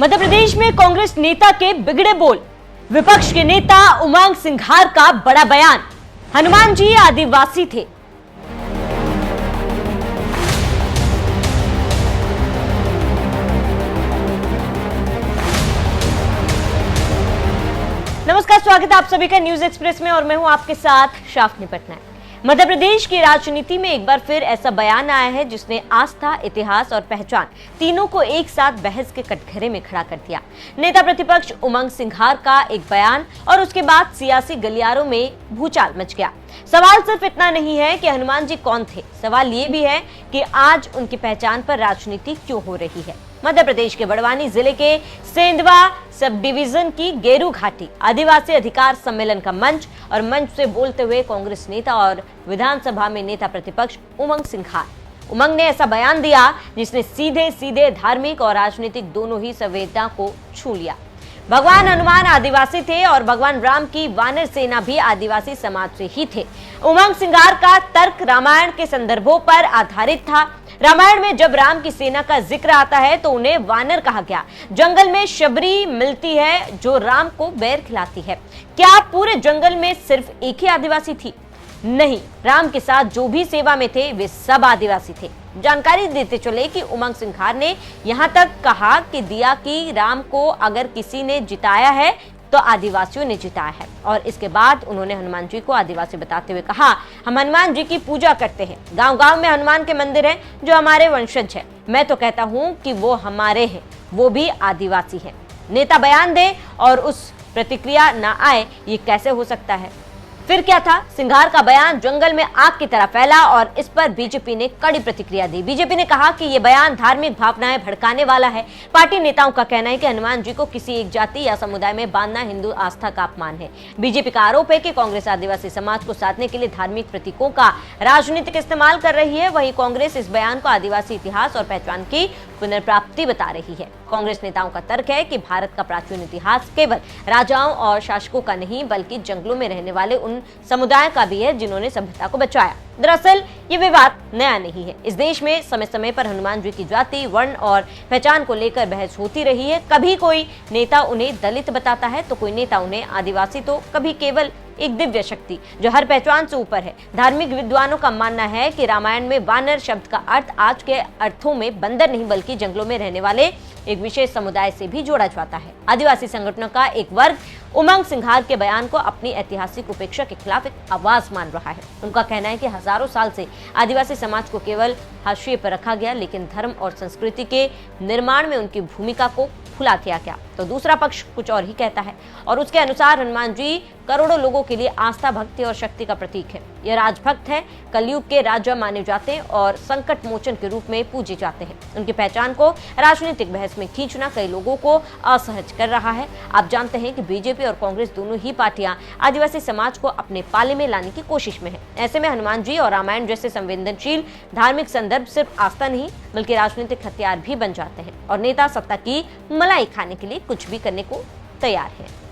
मध्य प्रदेश में कांग्रेस नेता के बिगड़े बोल। विपक्ष के नेता उमंग सिंघार का बड़ा बयान। हनुमान जी आदिवासी थे। नमस्कार, स्वागत है आप सभी का न्यूज एक्सप्रेस में और मैं हूं आपके साथ शाफनी पटनायक। मध्य प्रदेश की राजनीति में एक बार फिर ऐसा बयान आया है जिसने आस्था, इतिहास और पहचान तीनों को एक साथ बहस के कटघरे में खड़ा कर दिया। नेता प्रतिपक्ष उमंग सिंघार का एक बयान और उसके बाद सियासी गलियारों में भूचाल मच गया। सवाल सिर्फ इतना नहीं है कि हनुमान जी कौन थे, सवाल ये भी है कि आज उनकी पहचान पर राजनीति क्यों हो रही है। मध्य प्रदेश के बड़वानी जिले के सेंधवा सब डिवीजन की गेरू घाटी आदिवासी अधिकार सम्मेलन का मंच और मंच से बोलते हुए कांग्रेस नेता और विधानसभा में नेता प्रतिपक्ष उमंग सिंघार। उमंग ने ऐसा बयान दिया जिसने सीधे सीधे धार्मिक और राजनीतिक दोनों ही संवेदना को छू लिया। भगवान हनुमान आदिवासी थे और भगवान राम की वानर सेना भी आदिवासी समाज से ही थे। उमंग सिंघार का तर्क रामायण के संदर्भों पर आधारित था। रामायण में जब राम की सेना का जिक्र आता है तो उन्हें वानर कहा गया। जंगल में शबरी मिलती है जो राम को बैर खिलाती है। क्या पूरे जंगल में सिर्फ एक ही आदिवासी थी? नहीं, राम के साथ जो भी सेवा में थे वे सब आदिवासी थे। जानकारी देते चले कि उमंग सिंघार ने यहां तक कहा कि दिया कि राम को अगर किसी ने जिताया है तो आदिवासियों ने जिताया है। और इसके बाद उन्होंने हनुमान जी को आदिवासी बताते हुए कहा, हम हनुमान जी की पूजा करते हैं। गांव-गांव में हनुमान के मंदिर हैं जो हमारे वंशज है। मैं तो कहता हूं कि वो हमारे हैं, वो भी आदिवासी हैं। नेता बयान दे और उस प्रतिक्रिया ना आए, ये कैसे हो सकता है? फिर क्या था? सिंघार का बयान जंगल में आग की तरह फैला और इस पर बीजेपी ने कड़ी प्रतिक्रिया दी। बीजेपी ने कहा कि यह बयान धार्मिक भावनाएं भड़काने वाला है। पार्टी नेताओं का कहना है कि हनुमान जी को किसी एक जाति या समुदाय में बांधना हिंदू आस्था का अपमान है। बीजेपी का आरोप है कि कांग्रेस आदिवासी समाज को साधने के लिए धार्मिक प्रतीकों का राजनीतिक इस्तेमाल कर रही है। वहीं कांग्रेस इस बयान को आदिवासी इतिहास और पहचान की पुनर्प्राप्ति बता रही है। कांग्रेस नेताओं का तर्क है कि भारत का प्राचीन इतिहास केवल राजाओं और शासकों का नहीं बल्कि जंगलों में रहने वाले उन समुदाय का भी है जिन्होंने सभ्यता को बचाया। दरअसल ये विवाद नया नहीं है। इस देश में समय समय पर हनुमान जी की जाति, वर्ण और पहचान को लेकर बहस होती रही है। कभी कोई नेता उन्हें दलित बताता है तो कोई नेता उन्हें आदिवासी, तो कभी केवल एक दिव्य शक्ति जो हर पहचान से ऊपर है। धार्मिक विद्वानों का मानना है कि रामायण में वानर शब्द का अर्थ आज के अर्थों में बंदर नहीं बल्कि जंगलों में रहने वाले एक विशेष समुदाय से भी जोड़ा जाता है। आदिवासी संगठनों का एक वर्ग उमंग सिंघार के बयान को अपनी ऐतिहासिक उपेक्षा के खिलाफ एक आवाज मान रहा है। उनका कहना है कि हजारों साल से आदिवासी समाज को केवल हाशिए पर रखा गया, लेकिन धर्म और संस्कृति के निर्माण में उनकी भूमिका को भुला दिया गया। तो दूसरा पक्ष कुछ और ही कहता है और उसके अनुसार हनुमान जी करोड़ों लोगों के लिए आस्था, भक्ति और शक्ति का प्रतीक है। यह राजभक्त है, कलयुग के राजा माने जाते हैं और संकट मोचन के रूप में पूजे जाते हैं। उनकी पहचान को राजनीतिक बहस में खींचना कई लोगों को असहज कर रहा है। आप जानते हैं कि बीजेपी और कांग्रेस दोनों ही पार्टियां आदिवासी समाज को अपने पाले में लाने की कोशिश में है। ऐसे में हनुमान जी और रामायण जैसे संवेदनशील धार्मिक संदर्भ सिर्फ आस्था नहीं बल्कि राजनीतिक हथियार भी बन जाते हैं और नेता सत्ता की मलाई खाने के लिए कुछ भी करने को तैयार है।